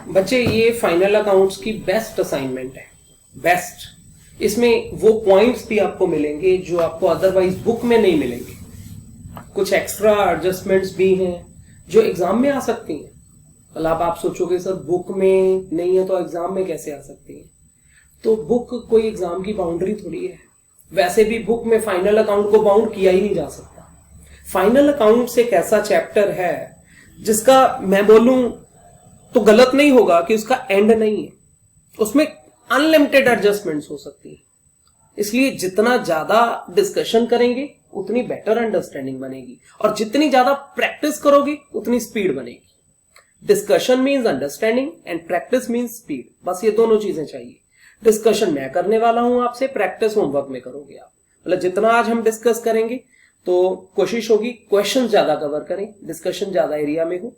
बच्चे ये final accounts की बेस्ट असाइनमेंट है, बेस्ट। इसमें वो पॉइंट्स भी आपको मिलेंगे जो आपको अदरवाइज बुक में नहीं मिलेंगे। कुछ एक्स्ट्रा एडजस्टमेंट्स भी हैं जो एग्जाम में आ सकती हैं। मतलब आप सोचोगे सर बुक में नहीं है तो एग्जाम में कैसे आ सकती है? तो बुक कोई एग्जाम की बाउंड्री थोड़ी है। वैसे भी बुक में फाइनल अकाउंट को बाउंड किया ही नहीं जा सकता। फाइनल अकाउंट्स एक ऐसा चैप्टर है जिसका मैं बोलूं तो गलत नहीं होगा कि उसका एंड नहीं है। उसमें अनलिमिटेड एडजस्टमेंट्स हो सकती है। इसलिए जितना ज्यादा डिस्कशन करेंगे उतनी बेटर अंडरस्टैंडिंग बनेगी, और जितनी ज्यादा प्रैक्टिस करोगे उतनी स्पीड बनेगी। Discussion means understanding and practice means speed. बस ये दोनों चीजें चाहिए। डिस्कशन मैं करने वाला हूं आपसे, प्रैक्टिस होमवर्क में करोगे आप। मतलब जितना आज हम डिस्कस करेंगे तो कोशिश होगी क्वेश्चन ज्यादा कवर करें, डिस्कशन ज्यादा एरिया में हो।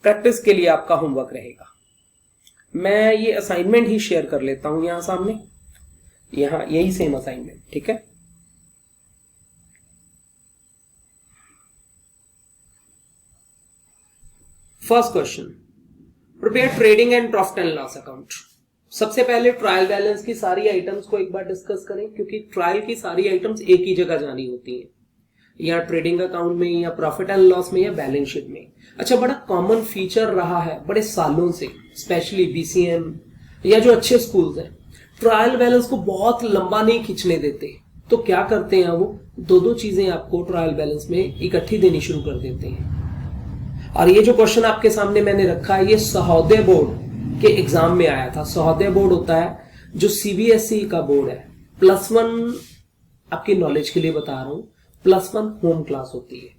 प्रैक्टिस के लिए आपका होमवर्क रहेगा। मैं ये असाइनमेंट ही शेयर कर लेता हूं यहां सामने, यहां यही सेम असाइनमेंट, ठीक है। First question, prepare trading and profit and loss account. सबसे पहले ट्रायल बैलेंस की सारी आइटम्स को एक बार डिस्कस करें, क्योंकि ट्रायल की सारी आइटम्स एक ही जगह जानी होती हैं, या ट्रेडिंग अकाउंट में, या प्रॉफिट एंड लॉस में, या बैलेंस शीट में। अच्छा, बड़ा कॉमन फीचर रहा है बड़े सालों से, स्पेशली बीसीएम या जो अच्छे स्कूल्स हैं, ट्रायल बैलेंस को बहुत लंबा नहीं खींचने देते। तो क्या करते हैं वो, दो चीजें आपको ट्रायल बैलेंस में इकट्ठी देनी शुरू कर देते हैं। और ये जो क्वेश्चन आपके सामने मैंने रखा है, ये सहोदय बोर्ड के एग्जाम में आया था। सहोदय बोर्ड होता है जो सीबीएसई का बोर्ड है। +1 आपकी नॉलेज के लिए बता रहा हूं, +1 होम क्लास होती है।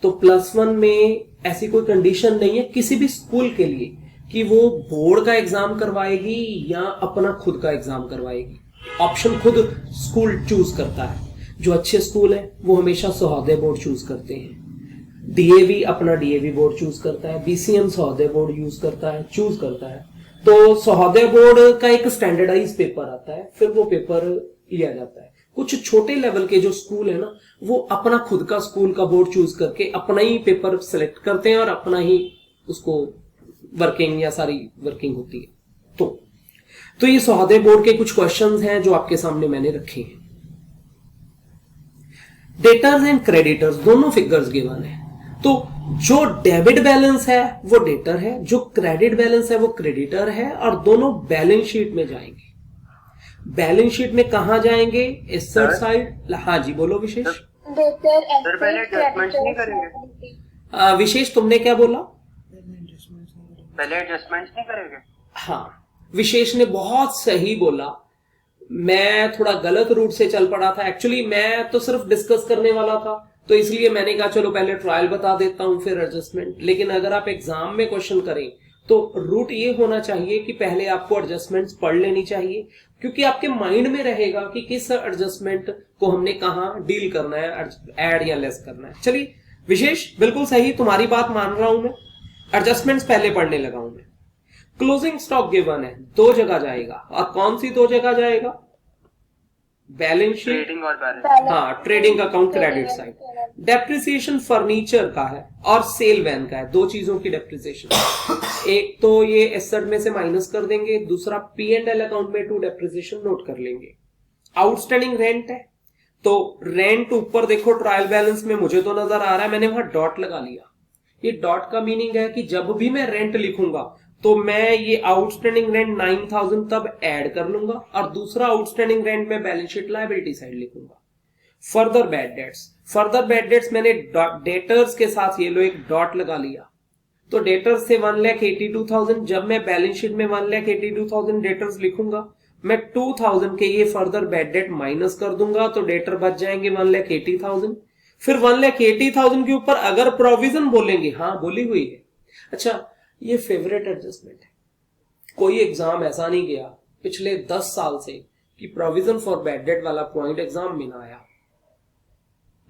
तो +1 में ऐसी कोई कंडीशन नहीं है किसी भी स्कूल के लिए कि वो बोर्ड का एग्जाम करवाएगी या अपना खुद का एग्जाम करवाएगी। ऑप्शन खुद स्कूल चूज करता है। जो अच्छे स्कूल है वो हमेशा सहोदय बोर्ड चूज करते हैं। डीएवी अपना डीएवी बोर्ड चूज करता है, बीसीएम सहोदय बोर्ड चूज करता है। तो सहोदय बोर्ड का एक स्टैंडर्डाइज पेपर आता है, फिर वो पेपर लिया जाता है। कुछ छोटे लेवल के जो स्कूल है ना, वो अपना खुद का स्कूल का बोर्ड चूज करके अपना ही पेपर सिलेक्ट करते हैं और अपना ही उसको वर्किंग या सारी वर्किंग होती है। तो ये सहोदय बोर्ड के कुछ क्वेश्चंस हैं जो आपके सामने मैंने रखे हैं। डेटर्स एंड क्रेडिटर्स दोनों फिगर्स गिवन है। तो जो डेबिट बैलेंस है वो डेटर है, जो क्रेडिट बैलेंस है वो क्रेडिटर है, और दोनों बैलेंस शीट में जाएंगे। बैलेंस शीट में कहां जाएंगे? Asset side. हाँ जी, बोलो विशेष। सर पहले एडजस्टमेंट्स नहीं करेंगे? विशेष तुमने क्या बोला? पहले एडजस्टमेंट्स नहीं करेंगे? हाँ, विशेष ने बहुत सही बोला। मैं थोड़ा गलत रूट से चल पड़ा था। एक्चुअली मैं तो सिर्फ डिस्कस करने वाला था, तो इसलिए मैंने कहा चलो पहले ट्रायल बता देता हूं फिर एडजस्टमेंट। लेकिन अगर आप एग्जाम में क्वेश्चन करें तो रूट ये होना चाहिए कि पहले आपको एडजस्टमेंट्स पढ़ लेनी चाहिए, क्योंकि आपके माइंड में रहेगा कि किस एडजस्टमेंट को हमने कहां डील करना है, ऐड या लेस करना है। चलिए विशेष बिल्कुल सही, तुम्हारी बात मान रहा हूं मैं। एडजस्टमेंट्स पहले पढ़ने लगा हूं मैं। क्लोजिंग स्टॉक गिवन है, दो जगह जाएगा। और कौन सी दो जगह जाएगा? बैलेंस शीट, ट्रेडिंग और बैलेंस। हाँ, trading account credit side. Depreciation furniture का है और सेल वैन का है, दो चीजों की डेप्रिसिएशन। एक तो ये एसेट में से माइनस कर देंगे, दूसरा P&L अकाउंट में टू डेप्रिसिएशन नोट कर लेंगे। आउटस्टैंडिंग रेंट है, तो रेंट ऊपर देखो ट्रायल बैलेंस में मुझे तो नजर आ रहा है, मैंने वहां डॉट लगा लिया। ये डॉट का मीनिंग है कि जब भी मैं रेंट लिखूंगा तो मैं ये आउटस्टैंडिंग रेंट 9000 तब ऐड कर लूंगा, और दूसरा आउटस्टैंडिंग रेंट में बैलेंस शीट लायबिलिटी साइड लिखूंगा। फर्दर बैड डेट्स मैंने डेटर्स के साथ ये लो एक डॉट लगा लिया। तो डेटर्स से 1,82,000, जब मैं बैलेंस शीट में 1,82,000 डेटर्स लिखूंगा, मैं 2000 के ये फर्दर बैड डेट माइनस कर दूंगा, तो डेटर बच जाएंगे 1,80,000। फिर 1,80,000 के ऊपर अगर प्रोविजन बोलेंगे, हाँ बोली हुई है। अच्छा, ये फेवरेट एडजस्टमेंट है। कोई एग्जाम ऐसा नहीं गया पिछले 10 साल से कि प्रोविजन फॉर बैड डेट वाला पॉइंट एग्जाम में ना आया।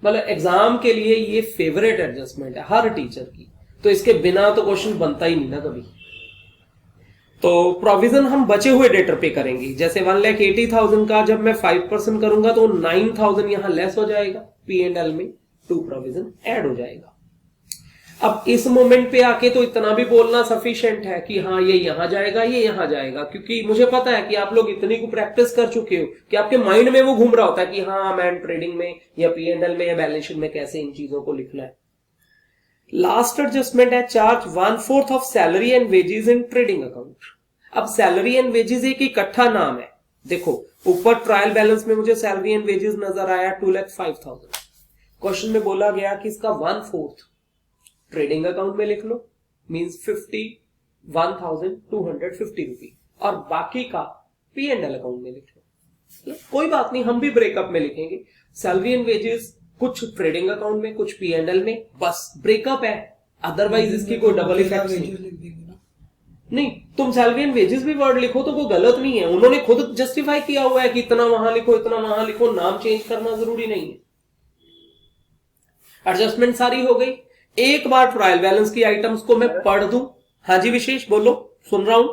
मतलब एग्जाम के लिए ये फेवरेट एडजस्टमेंट है हर टीचर की, तो इसके बिना तो क्वेश्चन बनता ही नहीं ना कभी। तो प्रोविजन हम बचे हुए डेटर पे करेंगे। जैसे 1,80,000 का जब मैं 5% करूंगा तो 9,000 यहां लेस हो जाएगा, P&L में टू प्रोविजन ऐड हो जाएगा। अब इस मोमेंट पे आके तो इतना भी बोलना सफिशिएंट है कि हाँ ये यहां जाएगा, ये यहां जाएगा, क्योंकि मुझे पता है कि आप लोग इतनी को प्रैक्टिस कर चुके हो कि आपके माइंड में वो घूम रहा होता है कि हाँ मैन ट्रेडिंग में या P&L में या बैलेंस शीट में कैसे इन चीजों को लिखना है। लास्ट एडजस्टमेंट है charge 1/4 of salary and wages in trading account. अब सैलरी एंड वेजेस एक इकट्ठा नाम है। देखो ऊपर ट्रायल बैलेंस में मुझे सैलरी एंड वेजेस नजर आया 2,05,000। क्वेश्चन में बोला गया कि इसका 1/4 ट्रेडिंग अकाउंट में लिख लो, मींस 51,250 रुपी, और बाकी का P&L अकाउंट में लिख लो। कोई बात नहीं, हम भी ब्रेकअप में लिखेंगे। सैलरी एंड वेजेस कुछ ट्रेडिंग अकाउंट में, कुछ P&L में, बस ब्रेकअप है। अदरवाइज इसकी कोई डबल इफेक्ट नहीं। तुम सैलरी एंड वेजेस भी वर्ड लिखो तो कोई गलत नहीं है, उन्होंने खुद जस्टिफाई किया हुआ है कि इतना वहां लिखो, इतना वहां लिखो, नाम चेंज करना जरूरी नहीं है। एडजस्टमेंट सारी हो गई। एक बार ट्रायल बैलेंस की आइटम्स को मैं पढ़ दूं। हाँ जी विशेष बोलो, सुन रहा हूं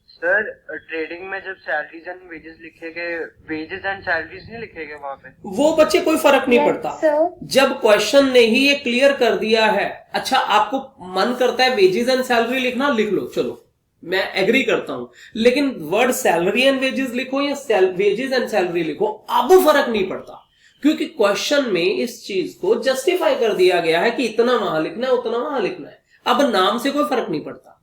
सर। ट्रेडिंग में जब सैलरीज एंड वेजेस लिखेंगे, वेजेस एंड सैलरीज नहीं लिखेंगे वहां पे? वो बच्चे कोई फर्क नहीं पड़ता। जब क्वेश्चन ने ही ये क्लियर कर दिया है, अच्छा आपको मन करता है वेजेस एंड सैलरी लिखना, लिख लो, चलो मैं एग्री करता हूं, लेकिन वर्ड सैलरी एंड वेजेस लिखो या वेजेस एंड सैलरी लिखो, अब फर्क नहीं पड़ता, क्योंकि क्वेश्चन में इस चीज को जस्टिफाई कर दिया गया है कि इतना वहां लिखना है, उतना वहां लिखना है। अब नाम से कोई फर्क नहीं पड़ता,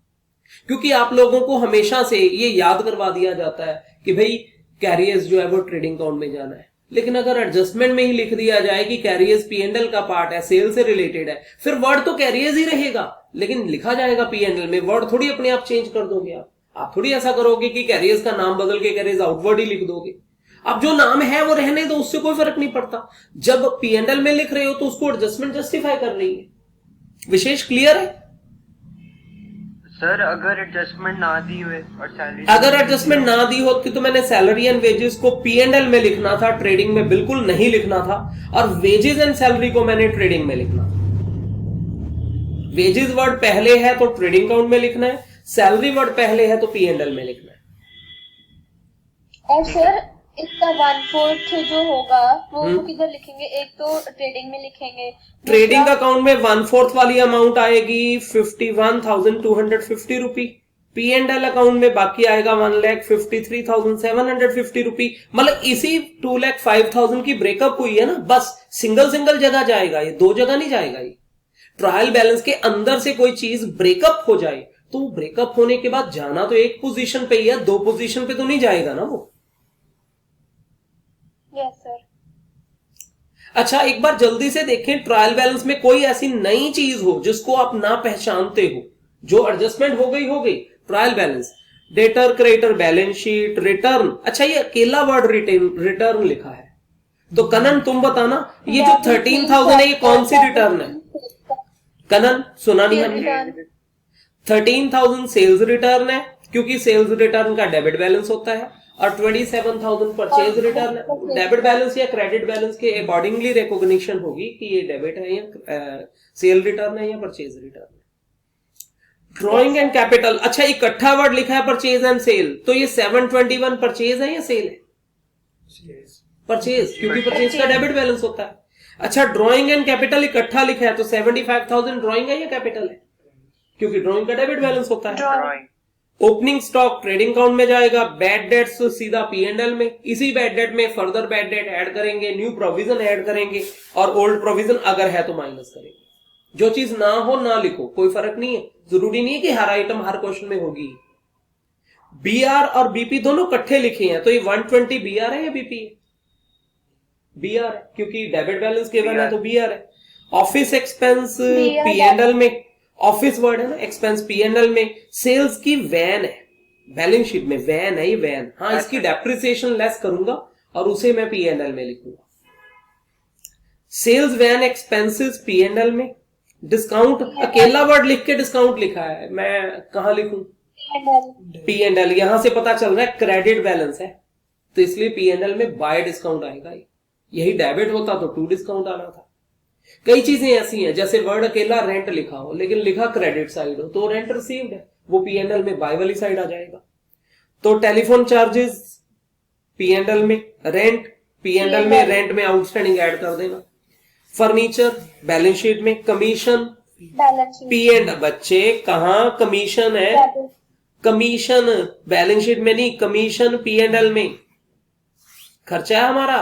क्योंकि आप लोगों को हमेशा से ये याद करवा दिया जाता है कि भाई कैरियर्स जो है वो ट्रेडिंग अकाउंट में जाना है। लेकिन अगर एडजस्टमेंट में ही लिख दिया जाए कि कैरियर्स P&L का पार्ट है, सेल से रिलेटेड है, फिर वर्ड तो कैरियर्स ही रहेगा, लेकिन लिखा जाएगा P&L में। वर्ड थोड़ी अपने आप चेंज कर दोगे आप थोड़ी ऐसा करोगे कि कैरियर्स का नाम बदल के कैरियर्स आउटवर्ड ही लिख दोगे। अब जो नाम है वो रहने दो, उससे कोई फर्क नहीं पड़ता। जब P&L में लिख रहे हो तो उसको एडजस्टमेंट जस्टिफाई कर रही है। विशेष क्लियर है सर? अगर एडजस्टमेंट ना दी हुए और सैलरी, अगर एडजस्टमेंट ना दी होती तो मैंने सैलरी एंड वेजेस को P&L में लिखना था, ट्रेडिंग में बिल्कुल नहीं लिखना था, और वेजेस एंड सैलरी को मैंने ट्रेडिंग में लिखना था। वेजेस वर्ड पहले है तो ट्रेडिंग अकाउंट में लिखना है, सैलरी वर्ड पहले है तो P&L में लिखना है। और सर इसका 1/4 जो होगा वो किधर लिखेंगे? एक तो ट्रेडिंग में लिखेंगे, ट्रेडिंग अकाउंट में 1/4 वाली अमाउंट आएगी 51,250 रुपी। P&L अकाउंट में बाकी आएगा 1,53,750 रुपी। मतलब इसी 2,05,000 की ब्रेकअप हुई है ना, बस सिंगल सिंगल जगह जाएगा, ये दो जगह नहीं जाएगा। ये ट्रायल बैलेंस के अंदर से कोई चीज ब्रेकअप हो जाए तो ब्रेकअप होने के बाद जाना तो एक पोजीशन पे ही है, दो पोजीशन पे तो नहीं जाएगा ना वो। Yes sir. अच्छा एक बार जल्दी से देखें, ट्रायल बैलेंस में कोई ऐसी नई चीज हो जिसको आप ना पहचानते हो, जो एडजस्टमेंट हो गई। Trial balance, debtor, creditor, balance sheet, return. अच्छा ये अकेला वर्ड रिटर्न लिखा है, तो कनन तुम बताना ये जो 13,000 है ये कौन सी रिटर्न है? कनन सुना नहीं हमने? 13,000 सेल्स रिटर्न है, क्योंकि सेल्स रिटर्न का डेबिट बैलेंस होता है, और 27,000 परचेज रिटर्न है। डेबिट बैलेंस या क्रेडिट बैलेंस के अकॉर्डिंगली रिकॉग्निशन होगी कि ये डेबिट है या सेल रिटर्न है या परचेज रिटर्न है। ड्रॉइंग एंड कैपिटल, अच्छा इकट्ठा वर्ड लिखा है परचेज एंड सेल, तो ये 721 परचेज है या सेल है? परचेज, क्योंकि परचेज का डेबिट बैलेंस होता है। अच्छा ड्रॉइंग एंड कैपिटल इकट्ठा लिखा है तो 75,000 ड्रॉइंग है या कैपिटल है? क्योंकि ड्रॉइंग का डेबिट बैलेंस होता है। ओपनिंग स्टॉक ट्रेडिंग अकाउंट में जाएगा, बैड डेट्स सीधा P&L में, इसी बैड डेट में फर्दर बैड डेट ऐड करेंगे, न्यू प्रोविजन ऐड करेंगे, और ओल्ड प्रोविजन अगर है तो माइनस करेंगे। जो चीज ना हो ना लिखो, कोई फर्क नहीं है, जरूरी नहीं है कि हर आइटम हर क्वेश्चन में होगी। BR और BP दोनों इकट्ठे लिखे हैं, तो ये 120 BR है या BP है? BR है, क्योंकि डेबिट बैलेंस केवल है तो BR है। ऑफिस एक्सपेंस P&L में, ऑफिस वर्ड है ना, एक्सपेंस P&L में। सेल्स की वैन है, बैलेंस शीट में वैन है, ये वैन, हाँ इसकी डेप्रिसिएशन लेस करूंगा और उसे मैं P&L में लिखूंगा। सेल्स वैन एक्सपेंसेस P&L में। डिस्काउंट अकेला वर्ड लिख के डिस्काउंट लिखा है, मैं कहां लिखूं? P&L। यहां से पता चल रहा है क्रेडिट बैलेंस है, तो इसलिए P&L में बाय डिस्काउंट आएगा। यही डेबिट होता तो टू डिस्काउंट आना था। कई चीजें ऐसी हैं, जैसे वर्ड अकेला रेंट लिखा हो लेकिन लिखा क्रेडिट साइड हो तो रेंट रिसीव्ड है, वो P&L में बाय वाली साइड आ जाएगा। तो टेलीफोन चार्जेस P&L में, रेंट P&L में, रेंट में आउटस्टैंडिंग ऐड कर देना। फर्नीचर बैलेंस शीट में, commission balance sheet P and बच्चे कहाँ कमीशन है, कमीशन बैलेंस शीट में नहीं, कमीशन पी एंड एल में खर्चा है हमारा।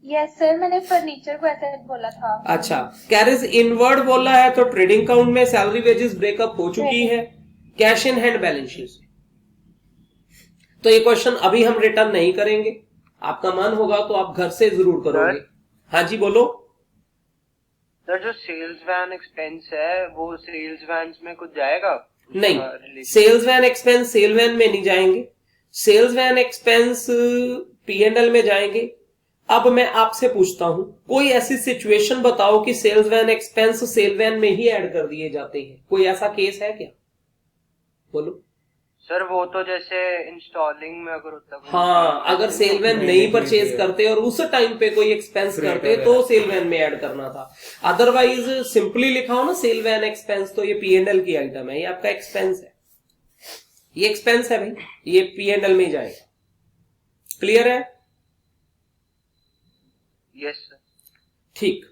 यस सर, मैंने फर्नीचर को ऐसे बोला था। अच्छा, कैरेज इनवर्ड बोला है तो ट्रेडिंग काउंट में सैलरी वेजेस ब्रेकअप हो चुकी है cash in hand balance sheet से। तो ये क्वेश्चन अभी हम रिटर्न नहीं करेंगे, आपका मन होगा तो आप घर से जरूर करोगे। हाँ जी बोलो। सर जो सेल्स वैन एक्सपेंस है वो सेल्स वैन में कुछ जाएगा? नहीं, sales van expense sale van में नहीं जाएंगे, sales van expense P and L में जाएंगे। अब मैं आपसे पूछता हूं, कोई ऐसी सिचुएशन बताओ कि sales van expense sale van में ही ऐड कर दिए जाते हैं, कोई ऐसा केस है क्या? बोलो। सर वो तो जैसे इंस्टॉलिंग में अगर होता है, हाँ, अगर सेल वैन नहीं परचेज करते और उस टाइम पे कोई एक्सपेंस करते तो सेल वैन में ऐड करना था। अदरवाइज सिंपली लिखा हो ना सेल वैन एक्सपेंस, तो ये पी एंड एल की आइटम है, ये आपका एक्सपेंस है, ये एक्सपेंस है भाई, ये पी एंड एल में जाएगा। क्लियर है? Yes sir. ठीक,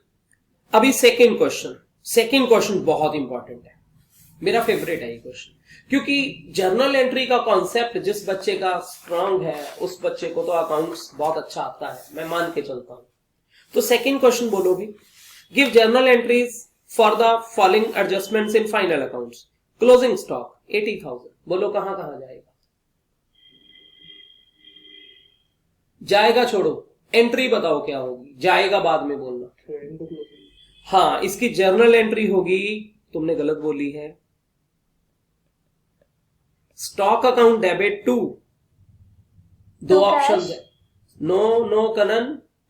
अभी सेकेंड क्वेश्चन बहुत इंपॉर्टेंट है, मेरा फेवरेट है ये क्वेश्चन, क्योंकि जर्नल एंट्री का कॉन्सेप्ट जिस बच्चे का स्ट्रांग है उस बच्चे को तो अकाउंट्स बहुत अच्छा आता है, मैं मान के चलता हूं। तो सेकेंड क्वेश्चन बोलो भी, give journal entries for the following adjustments in final accounts. Closing stock 80,000, बोलो कहां कहां जाएगा? जाएगा छोड़ो, एंट्री बताओ क्या होगी, जाएगा बाद में बोलना। हाँ, इसकी जर्नल एंट्री होगी, तुमने गलत बोली है, स्टॉक अकाउंट डेबिट टू, दो ऑप्शन है। नो कनन,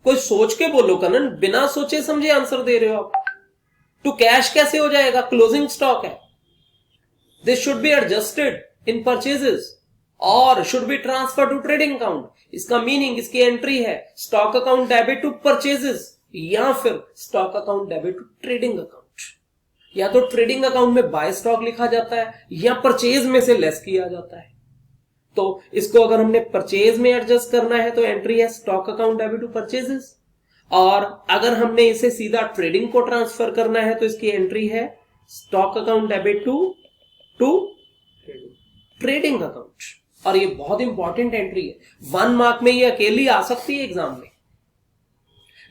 कोई सोच के बोलो कनन, बिना सोचे समझे आंसर दे रहे हो आप। टू कैश कैसे हो जाएगा, क्लोजिंग स्टॉक है। This should be adjusted in purchases और should be transfer to trading account. इसका मीनिंग, इसकी एंट्री है stock account debit to purchases या फिर stock account debit to trading account. या तो ट्रेडिंग अकाउंट में बाय स्टॉक लिखा जाता है या परचेज में से लेस किया जाता है। तो इसको अगर हमने परचेज में एडजस्ट करना है तो एंट्री है stock account debit to purchases, और अगर हमने इसे सीधा ट्रेडिंग को ट्रांसफर करना है तो इसकी एंट्री है stock account debit to trading account. और ये बहुत इंपॉर्टेंट एंट्री है, 1 मार्क में ये अकेली आ सकती है एग्जाम में।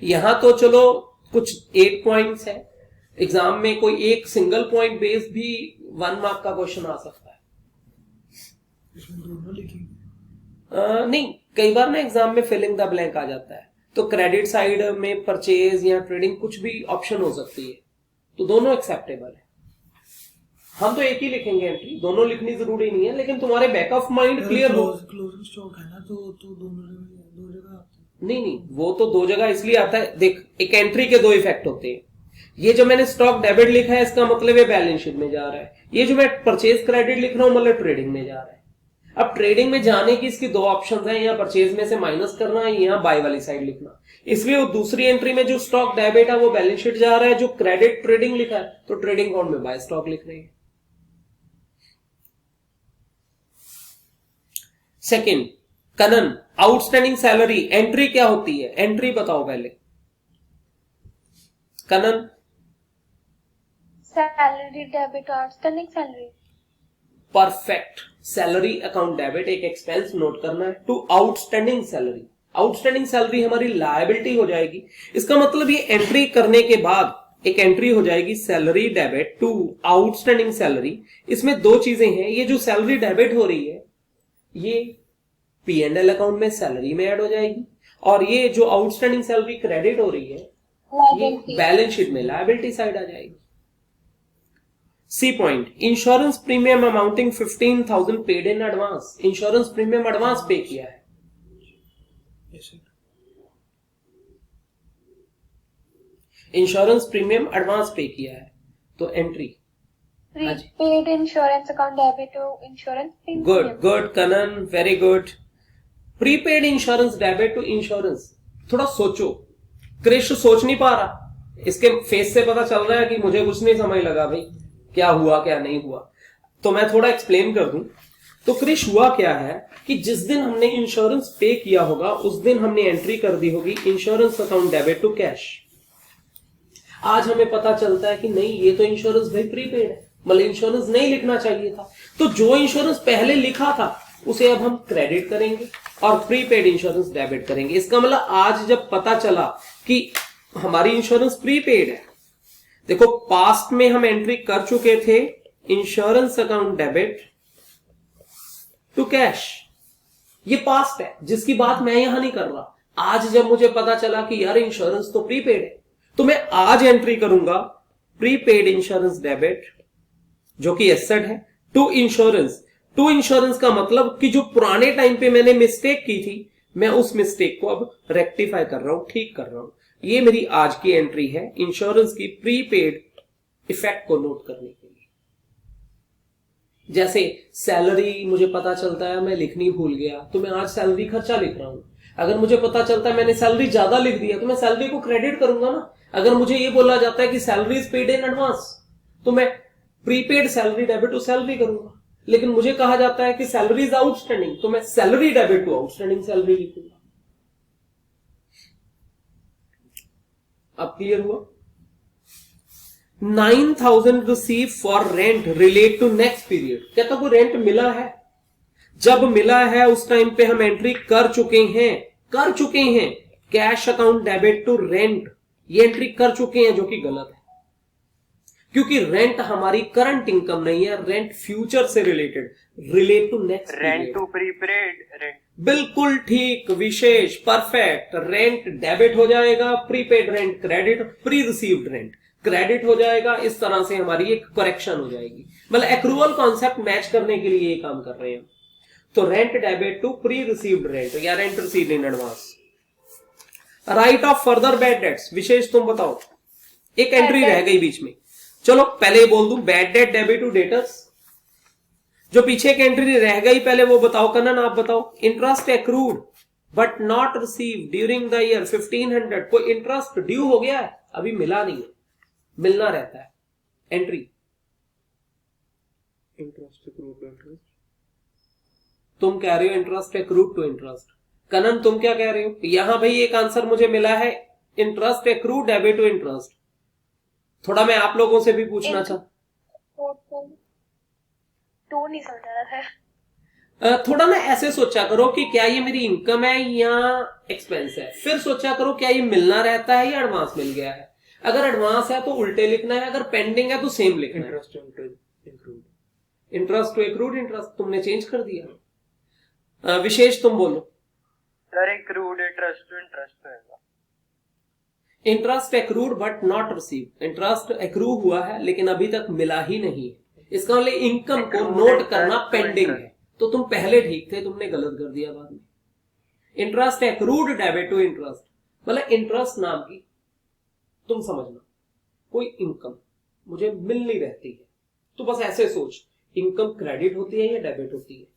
यहां तो चलो कुछ 8 पॉइंट्स है, एग्जाम में कोई एक सिंगल पॉइंट बेस भी 1 मार्क का क्वेश्चन आ सकता है। इसमें दोनों लिखेंगे? नहीं, कई बार ना एग्जाम में फिलिंग द ब्लैंक आ जाता है, तो क्रेडिट साइड में परचेज या ट्रेडिंग कुछ भी ऑप्शन हो सकती है, तो दोनों एक्सेप्टेबल है। हम तो एक ही लिखेंगे एंट्री, दोनों लिखनी जरूरी नहीं है, लेकिन तुम्हारे बैक ऑफ माइंड क्लियर हो। क्लोजिंग स्टॉक है ना, तो दोनों दो जगह आता है। नहीं, वो तो 2 जगह इसलिए आता है, देख एक एंट्री के 2 इफेक्ट होते हैं। ये जो मैंने स्टॉक डेबिट लिखा है इसका मतलब ये बैलेंस शीट में जा रहा है, ये जो मैं परचेज क्रेडिट लिख रहा हूं मतलब ट्रेडिंग में जा रहा है। अब ट्रेडिंग में जाने की इसकी 2 ऑप्शन है, या परचेज में से माइनस करना या बाय वाली साइड लिखना। इसलिए वो दूसरी एंट्री में जो स्टॉक डेबिट है वो बैलेंस शीट जा रहा है, जो क्रेडिट ट्रेडिंग लिखा है तो ट्रेडिंग अकाउंट में बाय स्टॉक लिख रहे हैं। Second, Kanan, outstanding salary entry क्या होती है, एंट्री बताओ पहले Kanan. Salary debit outstanding salary. Perfect, salary account debit एक एक्सपेंस नोट करना है to outstanding salary. Outstanding salary हमारी लायबिलिटी हो जाएगी, इसका मतलब ये एंट्री करने के बाद एक एंट्री हो जाएगी salary debit to outstanding salary. इसमें 2 चीजें हैं, ये जो सैलरी डेबिट हो रही है ये पी एंड एल अकाउंट में सैलरी में ऐड हो जाएगी, और ये जो आउटस्टैंडिंग सैलरी क्रेडिट हो रही है ये बैलेंस शीट में लायबिलिटी साइड आ जाएगी। C point, insurance premium amounting 15,000 paid in advance. Insurance premium advance pay किया है, इंश्योरेंस प्रीमियम एडवांस पे किया है, तो entry prepaid insurance account debit to insurance premium. Good Kanan, very good. Prepaid insurance debit to insurance. थोड़ा सोचो, क्रिश सोच नहीं पा रहा, इसके फेस से पता चल रहा है कि मुझे कुछ नहीं समझ लगा भाई, क्या हुआ क्या नहीं हुआ। तो मैं थोड़ा एक्सप्लेन कर दूं। तो क्रिश हुआ क्या है कि जिस दिन हमने इंश्योरेंस पे किया होगा उस दिन हमने एंट्री कर दी होगी insurance account debit to cash. आज हमें पता चलता है कि नहीं, ये तो इंश्योरेंस भाई प्रीपेड है, मतलब इंश्योरेंस नहीं लिखना चाहिए था। तो जो इंश्योरेंस पहले लिखा था उसे अब हम क्रेडिट करेंगे और प्रीपेड इंश्योरेंस डेबिट करेंगे। इसका मतलब आज जब पता चला कि हमारी इंश्योरेंस प्रीपेड है, देखो पास्ट में हम एंट्री कर चुके थे insurance account debit to cash, ये पास्ट है जिसकी बात मैं यहां नहीं कर रहा। आज जब मुझे पता चला कि यार इंश्योरेंस तो प्रीपेड है, तो मैं आज एंट्री करूंगा प्रीपेड इंश्योरेंस डेबिट जो कि एसेट है टू इंश्योरेंस। टू इंश्योरेंस का मतलब कि जो पुराने टाइम पे मैंने मिस्टेक की थी, मैं उस मिस्टेक को अब रेक्टिफाई कर रहा हूं, ठीक कर रहा हूं। ये मेरी आज की एंट्री है इंश्योरेंस की प्रीपेड इफेक्ट को नोट करने के लिए। जैसे सैलरी मुझे पता चलता है मैं लिखनी भूल गया, तो मैं आज सैलरी खर्चा लिख रहा हूं। अगर मुझे पता चलता है मैंने सैलरी ज्यादा लिख दिया, तो मैं सैलरी को क्रेडिट करूंगा ना। अगर मुझे ये बोला जाता है कि salary is paid in advance, तो मैं prepaid salary debit to salary करूंगा। लेकिन मुझे कहा जाता है कि सैलरी इज आउटस्टैंडिंग, तो मैं salary debit to outstanding salary लिखूंगा। अब क्लियर हुआ? 9,000 receive for rent relate to next period. कहता कोई रेंट मिला है, जब मिला है उस टाइम पे हम एंट्री कर चुके हैं cash account debit to rent, ये एंट्री कर चुके हैं जो कि गलत है, क्योंकि रेंट हमारी करंट इनकम नहीं है, रेंट फ्यूचर से related, relate to next rent to prepaid rent. बिल्कुल ठीक, विशेष, परफेक्ट। रेंट डेबिट हो जाएगा, prepaid rent credit, pre received rent credit हो जाएगा। इस तरह से हमारी एक करेक्शन हो जाएगी, मतलब एक्रूअल कॉन्सेप्ट मैच करने के लिए ये काम कर रहे हैं। तो rent debit to pre received rent या rent received in advance. Write off further bad debts, Vishesh तुम बताओ, एक एंट्री रह गई बीच में। चलो पहले बोल दूं, bad debt debit to debtors. जो पीछे एक एंट्री रह गई पहले वो बताओ, कनन आप बताओ। Interest accrued but not receive during the year 1500, कोई इंटरेस्ट ड्यू हो गया है, अभी मिला नहीं है, मिलना रहता है। Entry interest accrued to interest, तुम कह रहे हो interest accrued to interest. Kanan तुम क्या कह रहे हो? यहां भाई एक आंसर मुझे मिला है interest accrued debit to interest. थोड़ा मैं आप लोगों से भी पूछना चाहता, टू नहीं समझ आ रहा है। थोड़ा ना ऐसे सोचा करो कि क्या ये मेरी इनकम है या एक्सपेंस है, फिर सोचा करो क्या ये मिलना रहता है या एडवांस मिल गया है। अगर एडवांस है तो उल्टे लिखना है, अगर पेंडिंग है तो सेम लिखना है। इंटरेस्ट टू एक्रूड इंटरेस्ट तुमने चेंज कर दिया। विशेष तुम बोलो। Sir accrued interest to interest होगा। Interest accrued but not receive, interest accrue हुआ है लेकिन अभी तक मिला ही नहीं है। इसका मतलब इनकम को नोट करना पेंडिंग है। तो तुम पहले ठीक थे, तुमने गलत कर दिया बाद में। Interest accrued debit to interest मतलब इंटरेस्ट नाम की, तुम समझना, कोई इनकम मुझे मिल नहीं रहती है, तो बस ऐसे सोच, इनकम क्रेडिट होती है या डेबिट होती है?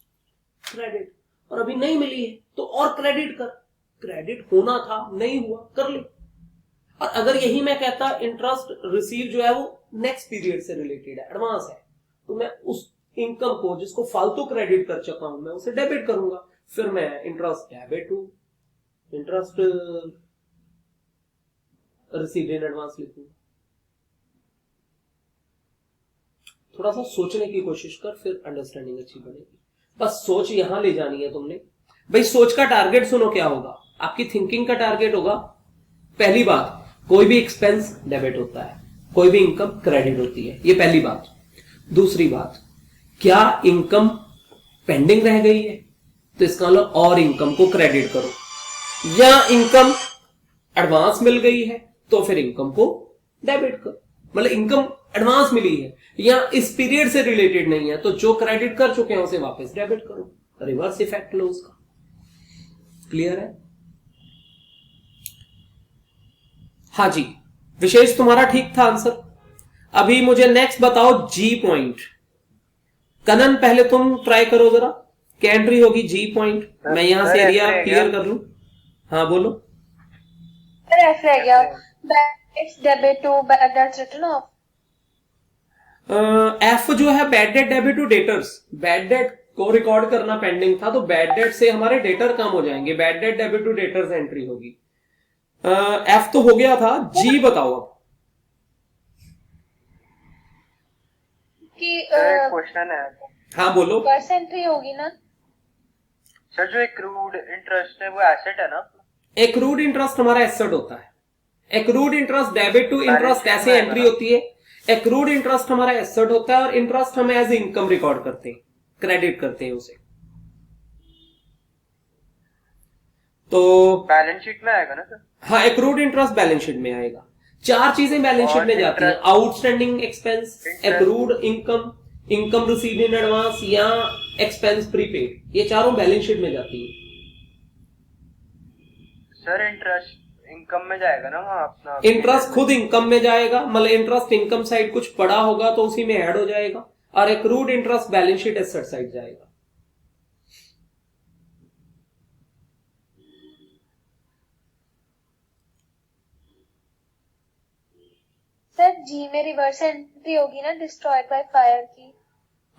क्रेडिट। और अभी नहीं मिली है तो और क्रेडिट कर, क्रेडिट होना था नहीं हुआ, कर ले। और अगर यही मैं कहता इंटरेस्ट रिसीव जो है वो नेक्स्ट पीरियड से रिलेटेड है, एडवांस है, तो मैं उस इनकम को जिसको फालतू क्रेडिट कर चुका हूं मैं उसे डेबिट करूंगा। फिर मैं interest debit to interest received in advance लिखूंगा। थोड़ा सा सोचने की कोशिश कर, फिर अंडरस्टैंडिंग अच्छी बनेगी। बस सोच यहां ले जानी है तुमने। भाई सोच का टारगेट सुनो क्या होगा, आपकी थिंकिंग का टारगेट होगा, पहली बात, कोई भी एक्सपेंस डेबिट होता है, कोई भी इनकम क्रेडिट होती है, ये पहली बात। दूसरी बात, क्या इनकम पेंडिंग रह गई है तो इसका मतलब और इनकम को क्रेडिट करो, या इनकम एडवांस मिल गई है तो फिर इनकम को डेबिट करो। मतलब इनकम एडवांस मिली है या इस पीरियड से रिलेटेड नहीं है तो जो क्रेडिट कर चुके हैं उसे वापस डेबिट करो, रिवर्स इफेक्ट लो उसका। क्लियर है? हाँ जी, विशेष तुम्हारा ठीक था आंसर। अभी मुझे नेक्स्ट बताओ जी पॉइंट। कनन पहले तुम ट्राई करो जरा, क्या एंट्री होगी जी पॉइंट? मैं यहां से एरिया क्लियर कर लूं। हाँ बोलो। एफ रह गया, bad debit to bad debts written off. F जो है bad debt debit to debtors, bad debt को रिकॉर्ड करना पेंडिंग था तो बैड डेट से हमारे डेटर कम हो जाएंगे, bad debt debit to debtors entry होगी। एफ तो हो गया था, जी बताओ अब। क्वेश्चन है हाँ बोलो। परसेंट्री होगी ना सर, जो एक्रूड इंटरेस्ट है वो एसेट है ना? एक्रूड इंटरेस्ट हमारा एसेट होता है। Accrued interest debit to interest Balance sheet ऐसे में एंट्री आएगा। होती है। एक्रूड इंटरेस्ट हमारा एसेट होता है और इंटरेस्ट हम एज इनकम रिकॉर्ड करते हैं, क्रेडिट करते हैं उसे। तो बैलेंस शीट में आएगा ना सर? हाँ, एक्रूड इंटरेस्ट बैलेंस शीट में आएगा। 4 चीजें बैलेंस शीट और में जाती हैं, interest- outstanding expense, Interest- accrued income, income received in advance या एक्सपेंस प्रीपेड। ये चारों बैलेंस शीट में जाती है। सर इंटरेस्ट इनकम में जाएगा ना वहाँ अपना? इंटरेस्ट खुद इनकम में जाएगा, मतलब इंटरेस्ट इनकम साइड कुछ पड़ा होगा तो उसी में ऐड हो जाएगा, और accrued interest balance sheet asset side जाएगा। सर जी में रिवर्स एंट्री होगी ना डिस्ट्रॉयड बाय फायर की।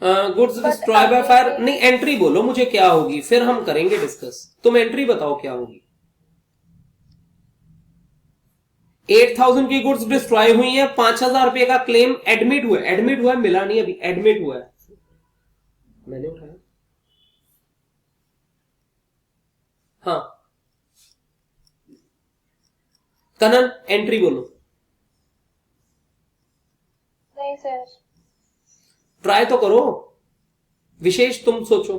गुड्स डिस्ट्रॉय बाय फायर नहीं, एंट्री बोलो मुझे क्या होगी, फिर हम करेंगे डिस्कस। तुम एंट्री बताओ क्या होगी। 8000 की गुड्स डिस्ट्रॉय हुई है, 5000 रुपए का क्लेम एडमिट हुआ है। एडमिट हुआ है, मिला नहीं अभी, एडमिट हुआ है। मैंने उठाया। हाँ कनन, एंट्री बोलो। नहीं सर। ट्राई तो करो। विशेष तुम सोचो।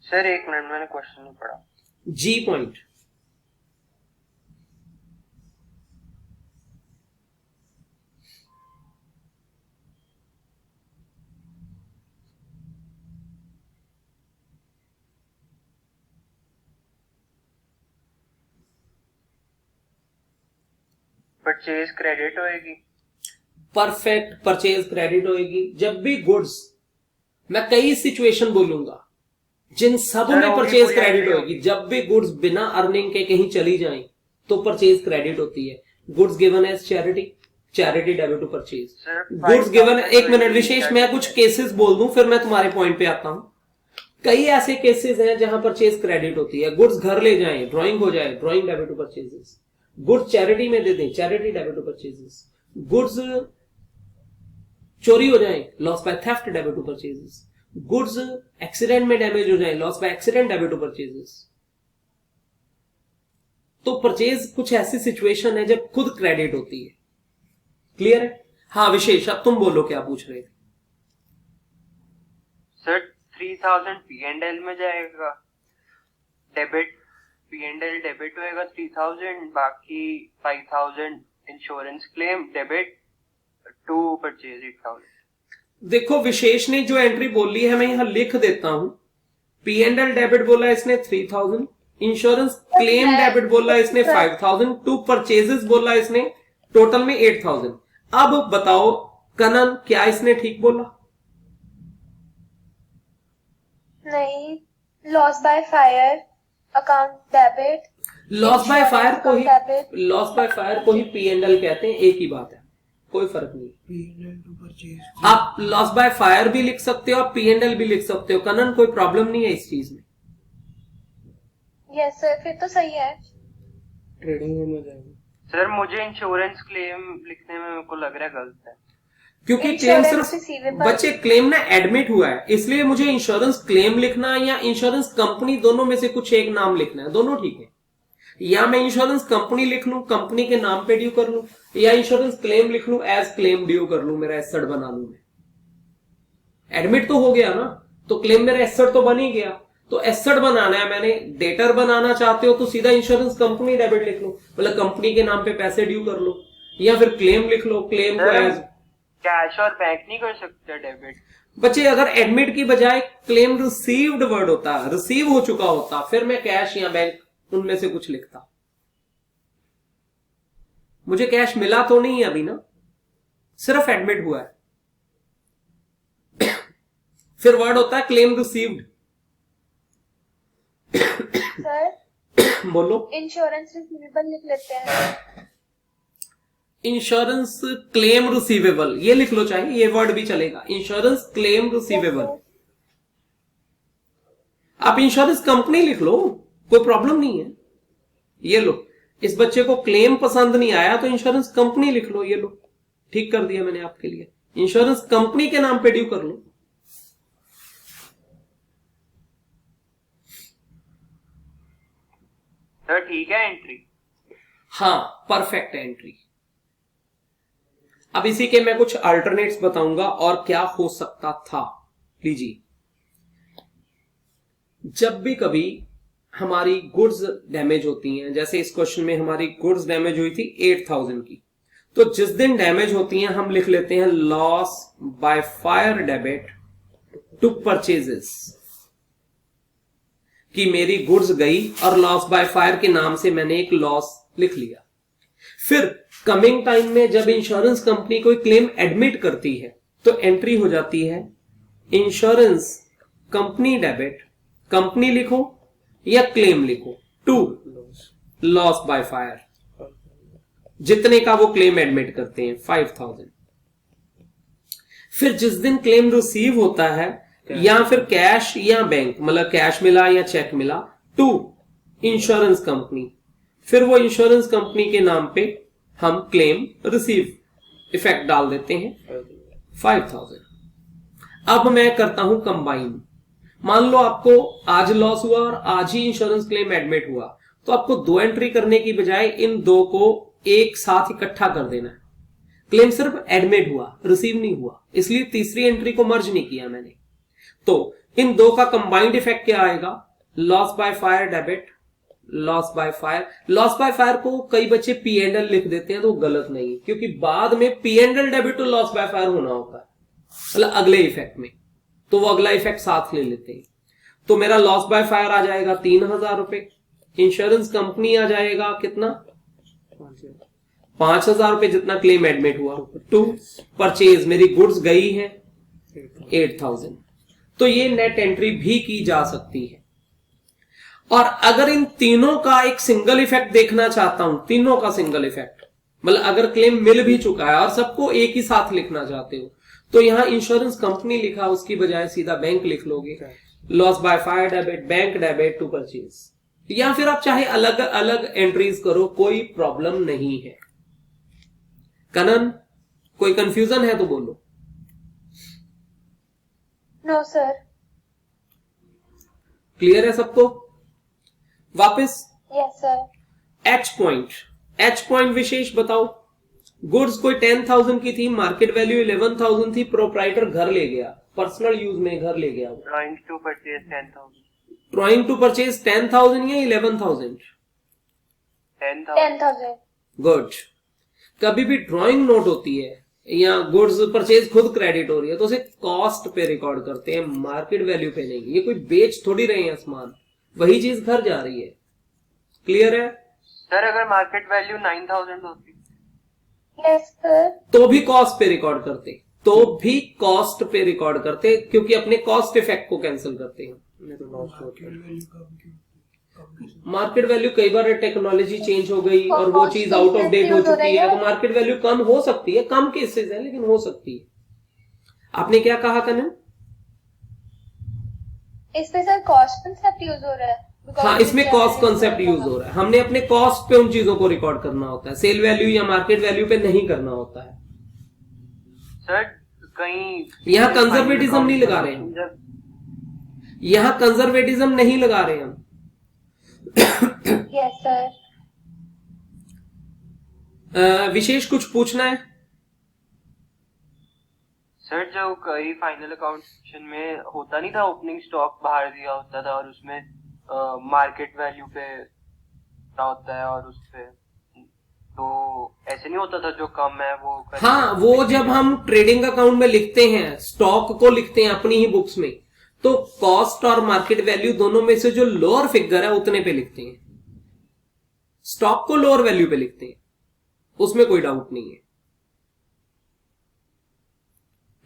सर एक मिनट, मैंने क्वेश्चन नहीं पढ़ा। जी पॉइंट। परचेज क्रेडिट होएगी। परफेक्ट, परचेज क्रेडिट होएगी। जब भी गुड्स, मैं कई सिचुएशन बोलूंगा जिन सब में परचेज क्रेडिट होगी। जब भी गुड्स बिना अर्निंग के कहीं चली जाएं तो परचेज क्रेडिट होती है। Goods given as charity, charity debit to purchase. Goods given, एक मिनट विशेष, मैं कुछ केसेस बोल दूं फिर मैं तुम्हारे पॉइंट पे आता हूं। कई ऐसे केसेस हैं जहां परचेज क्रेडिट होती है। गुड्स घर ले जाएं, ड्राइंग हो जाए, drawing debit to purchases. Goods charity में दे दें, charity debit to purchases. Goods चोरी हो जाए, loss by theft debit to purchases. Goods accident में डैमेज हो जाए, loss by accident debit to purchases. तो परचेज कुछ ऐसी सिचुएशन है जब खुद क्रेडिट होती है। क्लियर है? हाँ विशेष, अब तुम बोलो क्या पूछ रहे थे। सर 3000 P&L में जाएगा, डेबिट P&L डेबिट होएगा 3000, बाकी 5000 insurance claim debit to purchase 8000। देखो विशेष ने जो एंट्री बोली है मैं यहां लिख देता हूं। P&L डेबिट बोला इसने 3000, इंश्योरेंस क्लेम डेबिट बोला इसने 5000, टू परचेजेस बोला इसने टोटल में 8000। अब बताओ कनन, क्या इसने ठीक बोला? नहीं, loss by fire account debit. Loss by fire को ही, डेबिट। लॉस बाय फायर को ही P&L कहते हैं, एक ही बात है, कोई फर्क नहीं। P&L to purchase. आप लॉस बाय फायर भी लिख सकते हो, आप P&L भी लिख सकते हो। कनन, कोई प्रॉब्लम नहीं है इस चीज में। यस सर, फिर तो सही है। ट्रेडिंग में जाएंगे सर मुझे इंश्योरेंस क्लेम लिखने में मेरे को लग रहा है गलत है, क्योंकि क्लेम Insurance सिर्फ receivable। बच्चे क्लेम ना एडमिट हुआ है, इसलिए मुझे इंश्योरेंस क्लेम लिखना है या इंश्योरेंस कंपनी, दोनों में से कुछ एक नाम लिखना है। दोनों ठीक है। या मैं इंश्योरेंस कंपनी लिख लूं, कंपनी के नाम पे ड्यू कर लूं, या इंश्योरेंस क्लेम लिख लूं, एज क्लेम ड्यू कर लूं, मेरा एसेट बना लूं। मैं एडमिट तो हो गया ना, तो क्लेम मेरा एसेट तो बन ही गया। तो एसेट बनाना है मैंने, डेटर बनाना चाहते हो तो सीधा इंश्योरेंस कंपनी डेबिट लिख लो, मतलब कंपनी के नाम पे पैसे ड्यू कर लो, या फिर क्लेम लिख लो, क्लेम को एज। कैश और बैंक नहीं कर सकते डेबिट? बच्चे अगर एडमिट की बजाय क्लेम रिसीव्ड वर्ड होता, रिसीव हो चुका होता, फिर मैं कैश या बैंक उनमें से कुछ लिखता। मुझे कैश मिला तो नहीं है अभी ना, सिर्फ एडमिट हुआ है। फिर वर्ड होता है क्लेम रिसीव्ड। सर बोलो। इंश्योरेंस रिसीवेबल लिख लेते हैं। इंश्योरेंस क्लेम रिसीवेबल, ये लिख लो, चाहे ये वर्ड भी चलेगा, इंश्योरेंस क्लेम रिसीवेबल। आप इंश्योरेंस कंपनी लिख लो, कोई प्रॉब्लम नहीं है। ये लो, इस बच्चे को क्लेम पसंद नहीं आया तो इंश्योरेंस कंपनी लिख लो, ये लो, ठीक कर दिया मैंने आपके लिए। इंश्योरेंस कंपनी के नाम पे ड्यू कर लो। सर ठीक है एंट्री। हाँ, परफेक्ट एंट्री। अब इसी के मैं कुछ अल्टरनेट्स बताऊंगा और क्या हो सकता था। लीजिए, जब भी कभी हमारी गुड्स डैमेज होती हैं, जैसे इस क्वेश्चन में हमारी गुड्स डैमेज हुई थी 8000 की, तो जिस दिन डैमेज होती हैं हम लिख लेते हैं loss by fire debit to purchases, कि मेरी गुड्स गई और लॉस बाय फायर के नाम से मैंने एक लॉस लिख लिया। फिर कमिंग टाइम में जब इंश्योरेंस कंपनी कोई क्लेम एडमिट करती है तो एंट्री हो जाती है इंश्योरेंस कंपनी डेबिट, कंपनी लिखो या क्लेम लिखो, टू लॉस बाय फायर, जितने का वो क्लेम एडमिट करते हैं 5000। फिर जिस दिन क्लेम रिसीव होता है या फिर कैश या बैंक, मतलब कैश मिला या चेक मिला, टू इंश्योरेंस कंपनी, फिर वो इंश्योरेंस कंपनी के नाम पे हम क्लेम रिसीव इफेक्ट डाल देते हैं 5000। अब मैं करता हूं कंबाइन। मान लो आपको आज लॉस हुआ और आज ही इंश्योरेंस क्लेम एडमिट हुआ, तो आपको दो एंट्री करने की बजाय इन दो को एक साथ इकट्ठा कर देना है। क्लेम सिर्फ एडमिट हुआ, रिसीव नहीं हुआ, इसलिए तीसरी एंट्री को मर्ज नहीं किया मैंने। तो इन दो का कंबाइंड इफेक्ट क्या आएगा? Loss by fire debit, loss by fire. Loss by fire को कई बच्चे पी एंड एल लिख देते हैं, तो गलत नहीं, क्योंकि बाद में पी एंड एल डेबिट तो लॉस बाय फायर होना होता है, मतलब अगले इफेक्ट में, तो वो अगला इफेक्ट साथ ले लेते हैं। तो मेरा लॉस बाय फायर आ जाएगा 3000 रुपए, इंश्योरेंस कंपनी आ जाएगा कितना? 5000 रुपए जितना क्लेम एडमिट हुआ, टू परचेज, मेरी गुड्स गई है 8000। तो ये नेट एंट्री भी की जा सकती है। और अगर इन तीनों का एक सिंगल इफेक्ट देखना चाहता हूं, तीनों का सिंगल इफेक्ट, मतलब अगर क्लेम मिल भी चुका है और सबको एक ही साथ लिखना चाहते हो, तो यहां इंश्योरेंस कंपनी लिखा उसकी बजाय सीधा बैंक लिख लोगे, loss by fire debit, bank debit to purchase, या फिर आप चाहे अलग अलग एंट्रीज करो, कोई प्रॉब्लम नहीं है। कनन, कोई कंफ्यूजन है तो बोलो। No sir. क्लियर है सबको? वापस yes sir. H point, H point Vishesh बताओ। गुड्स कोई 10,000 की थी, मार्केट वैल्यू 11,000 थी, प्रोप्राइटर घर ले गया, पर्सनल यूज में घर ले गया। Drawing to purchase 10,000। Drawing to purchase 10,000 या 11,000? 10,000। गुड। कभी भी ड्राइंग नोट होती है या गुड्स परचेज खुद क्रेडिट हो रही है तो उसे कॉस्ट पे रिकॉर्ड करते हैं, मार्केट वैल्यू पे नहीं। ये कोई बेच थोड़ी रहे हैं सामान, वही चीज घर जा रही है। क्लियर है? सर अगर मार्केट वैल्यू 9,000 होती यस सर। तो भी कॉस्ट पे रिकॉर्ड करते, तो भी कॉस्ट पे रिकॉर्ड करते, क्योंकि अपने कॉस्ट इफेक्ट को कैंसिल करते हैं। मार्केट वैल्यू कई बार टेक्नोलॉजी चेंज हो गई और वो चीज आउट ऑफ डेट हो चुकी है, तो मार्केट वैल्यू कम हो सकती है, कम केसेस है लेकिन हो सकती है। आपने क्या कहा कनन? इसमें सर कॉस्ट कंसेप्ट यूज हो रहा है। हाँ, इसमें कॉस्ट कंसेप्ट यूज हो रहा है। हमने अपने कॉस्ट पे उन चीजों को रिकॉर्ड करना होता है, सेल वैल्यू या मार्केट वैल्यू पे नहीं करना होता है। सर कहीं यहाँ कंजर्वेटिज्म नहीं लगा रहे हैं, यहाँ कंजर्वेटिज्म नहीं लगा रहे हैं हम। Yes sir. विशेष कुछ पूछना है? सर जो कई फाइनल अकाउंटेशन में होता नहीं था, ओपनिंग स्टॉक बाहर दिया होता था और उसमें मार्केट वैल्यू पे होता है और उस पे, तो ऐसे नहीं होता था जो कम है वो हाँ, वो जब हम ट्रेडिंग अकाउंट में लिखते हैं, स्टॉक को लिखते हैं अपनी ही बुक्स में, तो कॉस्ट और मार्केट वैल्यू दोनों में से जो लोअर फिगर है उतने पे लिखते हैं। स्टॉक को लोअर वैल्यू पे लिखते हैं, उसमें कोई डाउट नहीं है।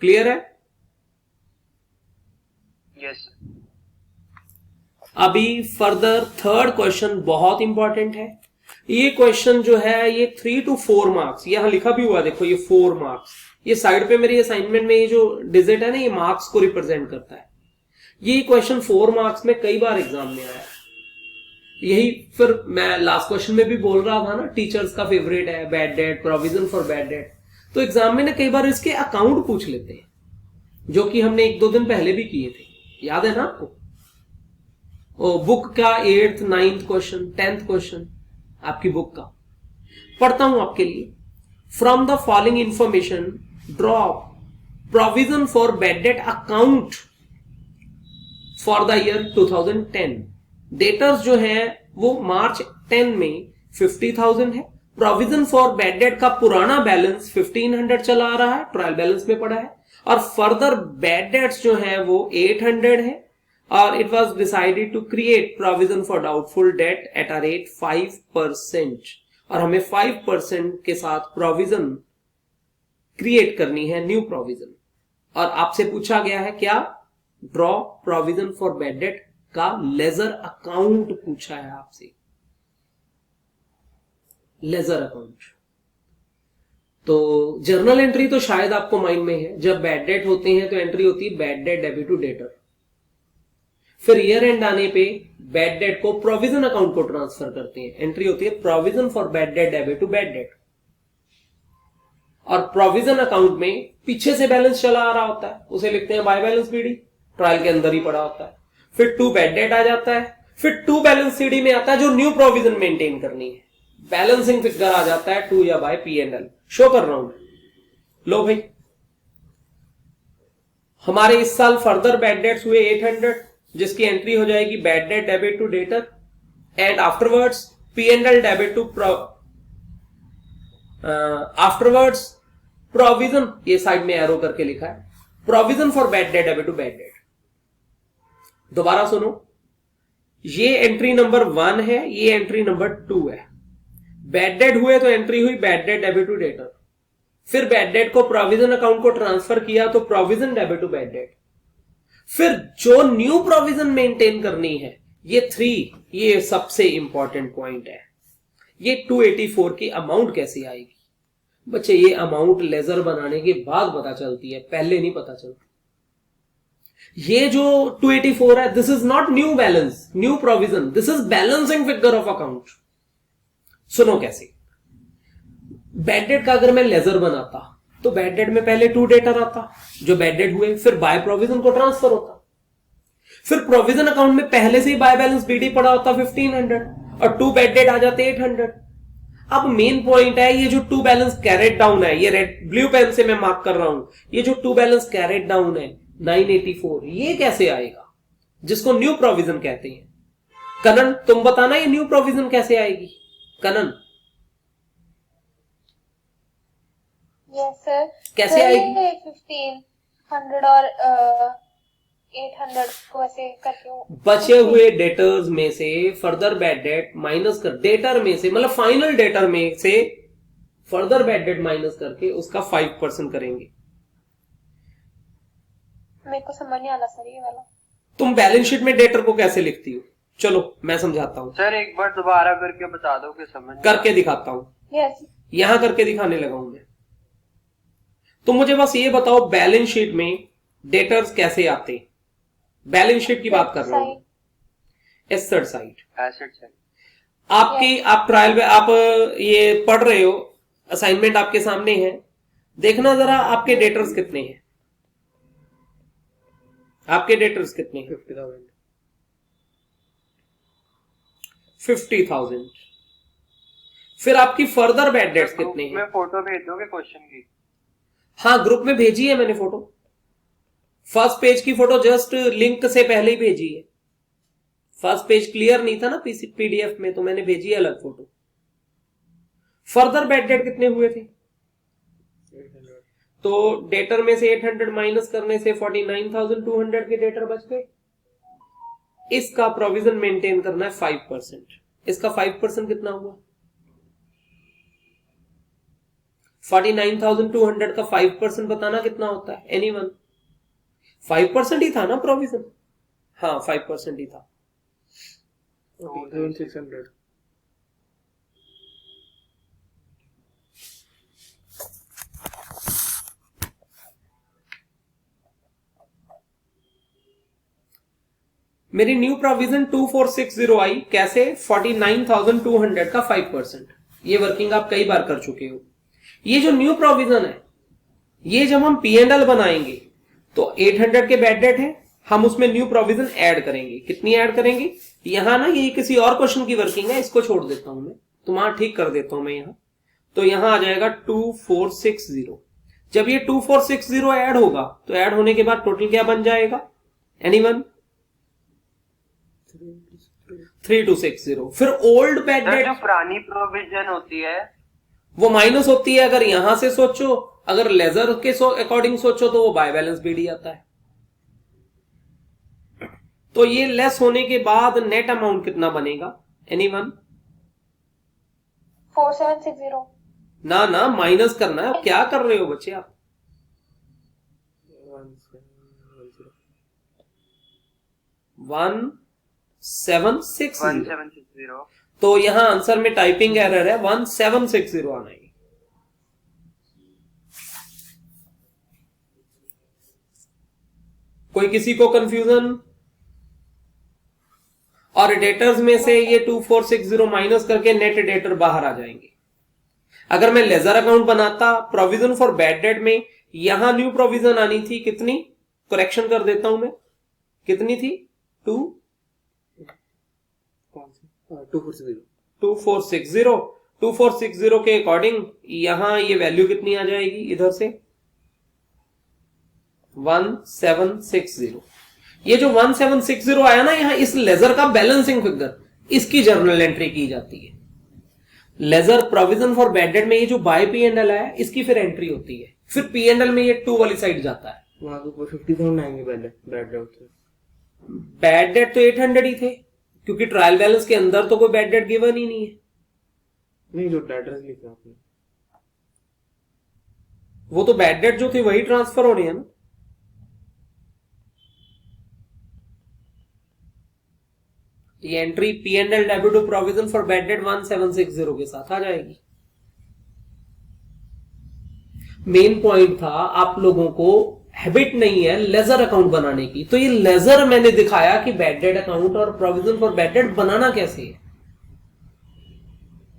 क्लियर है? यस। अभी फर्दर थर्ड क्वेश्चन बहुत इंपॉर्टेंट है। ये क्वेश्चन जो है ये 3 to 4 मार्क्स, यहां लिखा भी हुआ देखो, ये 4 मार्क्स, ये साइड पे मेरी असाइनमेंट में ये जो डिजिट है ना, ये मार्क्स को रिप्रेजेंट करता है। ये क्वेश्चन 4 मार्क्स में कई बार एग्जाम में आया। यही फिर मैं लास्ट क्वेश्चन में भी बोल रहा था ना, टीचर्स का फेवरेट है bad date, provision for bad date. तो एग्जाम में ना कई बार इसके अकाउंट पूछ लेते हैं, जो कि हमने 1-2 दिन पहले भी किए थे, याद है ना आपको? बुक का 8th 9th question, 10th question आपकी बुक का पढ़ता हूं आपके लिए। From the following information draw provision for bad debt account for the year 2010। Debtors जो है वो मार्च 10 में 50,000 है। प्रोविजन फॉर बैड डेट का पुराना बैलेंस 1500 चला आ रहा है, ट्रायल बैलेंस में पड़ा है, और फर्दर बैड डेट्स जो है वो 800 है। और it was decided to create provision for doubtful debt at a rate 5%, और हमें 5% के साथ प्रोविजन क्रिएट करनी है, न्यू प्रोविजन। और आपसे पूछा गया है क्या? Draw provision for bad debt का लेजर अकाउंट पूछा है आपसे, लेजर अकाउंट। तो जर्नल एंट्री तो शायद आपको माइंड में है, जब बैड डेट होते हैं तो एंट्री होती है bad debt debit to debtor. फिर ईयर एंड आने पे बैड डेट को प्रोविजन अकाउंट को ट्रांसफर करते हैं, एंट्री होती है provision for bad debt debit to bad debt. और प्रोविजन अकाउंट में पीछे से बैलेंस चला आ रहा होता है, उसे लिखते हैं बाय बैलेंस बीडी, ट्रायल के अंदर ही पड़ा होता है। फिर टू बैड डेट आ जाता है, फिर टू बैलेंस सीडी में आता है जो न्यू प्रोविजन मेंटेन करनी है, बैलेंसिंग फिगर आ जाता है टू या बाय P&L। शो कर रहा हूं, लो भाई हमारे इस साल फर्दर बैड डेट्स हुए 800, जिसकी एंट्री हो जाएगी bad debt debit to debtor, and afterwards P&L debit to afterwards provision, ये साइड में एरो करके लिखा है, provision for bad debt debit to bad debt. दोबारा सुनो, ये एंट्री नंबर 1 है, ये एंट्री नंबर 2 है। बैड डेट हुए तो एंट्री हुई bad debt debit to debtor, फिर बैड डेट को प्रोविजन अकाउंट को ट्रांसफर किया तो provision debit to bad debt. फिर जो न्यू प्रोविजन मेंटेन करनी है, ये 3, ये सबसे इंपॉर्टेंट पॉइंट है। ये 284 की अमाउंट कैसे आएगी बच्चे? ये अमाउंट लेजर बनाने के बाद पता चलती है, पहले नहीं पता चलती। ये जो 284 है, this is not new balance, new provision, this is balancing figure of account. सुनो कैसे। बैड डेट का अगर मैं लेजर बनाता तो बैड डेट में पहले 2 डेटर आता, जो बैड डेट हुए, फिर बाय प्रोविजन को ट्रांसफर होता, फिर प्रोविजन अकाउंट में पहले से ही बाय बैलेंस बीडी पड़ा होता 1500, और 2 बैड डेट आ जाते 800। अब मेन पॉइंट है, ये जो 2 बैलेंस कैरेट डाउन है, ये रेड ब्लू पेन से मैं मार्क कर रहा हूं, ये जो 2 बैलेंस कैरेट डाउन है 984, ये कैसे आएगा, जिसको न्यू प्रोविजन कहते हैं। कनन तुम बताना ये न्यू प्रोविजन कैसे आएगी? Kanan yes sir. कैसे आएगी? 1500 और 800 को ऐसे करके बचे हुए डेटर्स में से फर्दर बैड डेट माइनस कर, डेटर में से मतलब फाइनल डेटर में से फर्दर बैड डेट माइनस करके उसका 5% करेंगे। मेरे को समझ नहीं आ रहा सर ये वाला। तुम बैलेंस शीट में डेटर को कैसे लिखती हो? चलो मैं समझाता हूं सर, एक बार दोबारा करके बता दो कि समझ करके दिखाता हूं। यस यहां करके दिखाने लगा हूं मैं। तो मुझे बस ये बताओ बैलेंस शीट में डेटर्स कैसे आते हैं? बैलेंस शीट की बात कर रहा हूं, एसेट साइड, एसेट साइड आपकी आप ट्रायल में आप ये पढ़ रहे हो, असाइनमेंट आपके सामने है, देखना जरा आपके डेटर्स कितने हैं, आपके डेटर्स कितने हैं? 50,000। फिर आपकी फर्दर बैड डेट्स कितने हैं? मैं फोटो भेज दोगे क्वेश्चन की? हाँ, ग्रुप में भेजी है मैंने फोटो, फर्स्ट पेज की फोटो जस्ट लिंक से पहले ही भेजी है। फर्स्ट पेज क्लियर नहीं था ना पीडीएफ में, तो मैंने भेजी है अलग फोटो। फर्दर बैड डेट कितने हुए थे? 800। तो डेटर में से 800 माइनस करने से 49,200 के डेटर बच गए। इसका प्रोविजन मेंटेन करना है 5%। इसका 5% कितना हुआ? 49,200 का 5% बताना कितना होता है? एनीवन? 5% ही था ना प्रोविजन? हाँ 5% ही था। 600। मेरी न्यू प्रोविजन 2460 आई कैसे? 49,200 का 5%। ये वर्किंग आप कई बार कर चुके हो। ये जो न्यू प्रोविजन है, ये जब हम P&L बनाएंगे तो 800 के बैड डेट है, हम उसमें न्यू प्रोविजन ऐड करेंगे। कितनी ऐड करेंगे? यहां ना ये किसी और क्वेश्चन की वर्किंग है, इसको छोड़ देता हूं मैं, तो वहां ठीक कर देता हूं मैं यहां। तो यहां आ जाएगा 2460। जब ये 2460 ऐड होगा तो ऐड होने के बाद टोटल क्या बन जाएगा? एनीवन? 3260। फिर ओल्ड बैड डेट जो पुरानी प्रोविजन होती है वो माइनस होती है। अगर यहां से सोचो, अगर लेजर के अकॉर्डिंग सोचो तो वो बाय बैलेंस बीडी आता है। तो ये लेस होने के बाद नेट अमाउंट कितना बनेगा? एनीवन? 4760। ना माइनस करना है। क्या कर रहे हो बच्चे आप? 1760। तो यहां आंसर में टाइपिंग एरर है, 1760 आना है। कोई किसी को कंफ्यूजन? और डेटर्स में से ये 2460 माइनस करके नेट डेटर बाहर आ जाएंगे। अगर मैं लेजर अकाउंट बनाता, प्रोविजन फॉर बैड डेट में यहां न्यू प्रोविजन आनी थी कितनी? करेक्शन कर देता हूं मैं, कितनी थी? 2460 के अकॉर्डिंग यहां ये वैल्यू कितनी आ जाएगी? इधर से 1760। ये जो 1760 आया ना, यहां इस लेजर का बैलेंसिंग फिगर, इसकी जर्नल एंट्री की जाती है। Ledger provision for bad debt में ये जो बाय P&L है, इसकी फिर एंट्री होती है। फिर P&L में ये 2 वाली साइड जाता है। वहां तो 50,000 आएंगे पहले बैड डेट से। बैड डेट तो 800 ही थे, क्योंकि ट्रायल बैलेंस के अंदर तो कोई बैड डेट गिवन ही नहीं है। नहीं, जो डेटर्स लिखा आपने, वो तो बैड डेट जो थे वही ट्रांसफर हो रही है ना। ये entry P&L debit to provision for bad debt 1760 के साथ आ जाएगी। मेन पॉइंट था, आप लोगों को हैबिट नहीं है लेजर अकाउंट बनाने की, तो ये लेजर मैंने दिखाया कि बैड डेट अकाउंट और प्रोविजन फॉर बैड डेट बनाना कैसे है।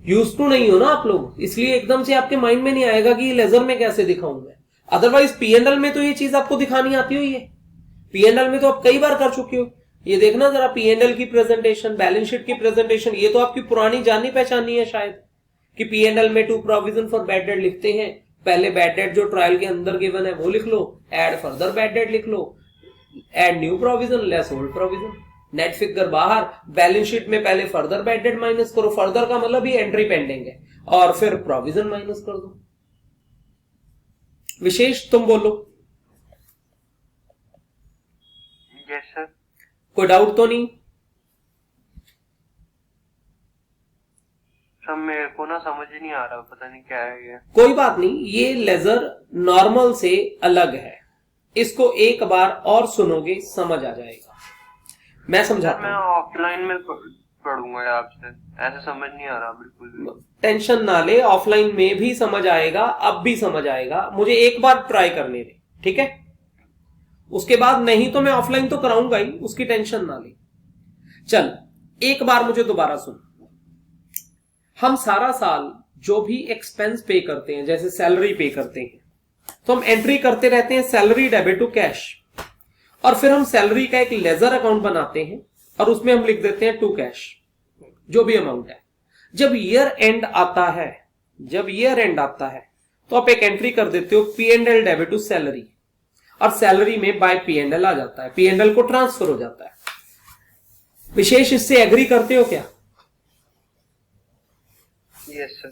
यूज टू नहीं हो ना आप लोग, इसलिए एकदम से आपके माइंड में नहीं आएगा कि ये लेजर में कैसे दिखाऊं मैं। अदरवाइज P&L में तो ये चीज आपको दिखानी आती हुई है। P&L में तो आप कई बार कर चुके हो। ये देखना जरा P&L की प्रेजेंटेशन, बैलेंस शीट की प्रेजेंटेशन, ये तो आपकी पुरानी जानी पहचानी है शायद, कि P&L में to provision for bad debt लिखते हैं। पहले बैड डेट जो ट्रायल के अंदर गिवन है वो लिख लो, ऐड फर्दर बैड डेट लिख लो, add new provision less old provision, net figure बाहर। बैलेंस शीट में पहले फर्दर बैड डेट माइनस करो, फर्दर का मतलब ये एंट्री पेंडिंग है, और फिर प्रोविजन माइनस कर दो। विशेष तुम बोलो। Yes sir. कोई डाउट तो नहीं? सब मेरे को ना समझ ही नहीं आ रहा, पता नहीं क्या है ये। कोई बात नहीं, ये लेजर नॉर्मल से अलग है। इसको एक बार और सुनोगे समझ आ जाएगा। मैं समझाता मैं हूं। ऑफलाइन में पढ़ूंगा आपसे, ऐसे समझ नहीं आ रहा बिल्कुल भी। टेंशन ना ले, ऑफलाइन में भी समझ आएगा, अब भी समझ आएगा। मुझे एक बार ट्राई करने दे, ठीक है? उसके बाद नहीं तो मैं ऑफलाइन तो कराऊंगा ही, उसकी टेंशन ना ले। चल एक बार मुझे दोबारा सुन। हम सारा साल जो भी एक्सपेंस पे करते हैं, जैसे सैलरी पे करते हैं, तो हम एंट्री करते रहते हैं सैलरी डेबिट टू कैश, और फिर हम सैलरी का एक लेजर अकाउंट बनाते हैं और उसमें हम लिख देते हैं टू कैश, जो भी अमाउंट है। जब ईयर एंड आता है तो आप एक एंट्री कर देते हो P&L डेबिट टू सैलरी, और सैलरी में बाय P&L आ जाता है, P&L को ट्रांसफर हो जाता है। विशेष इससे एग्री करते हो क्या? Yes sir.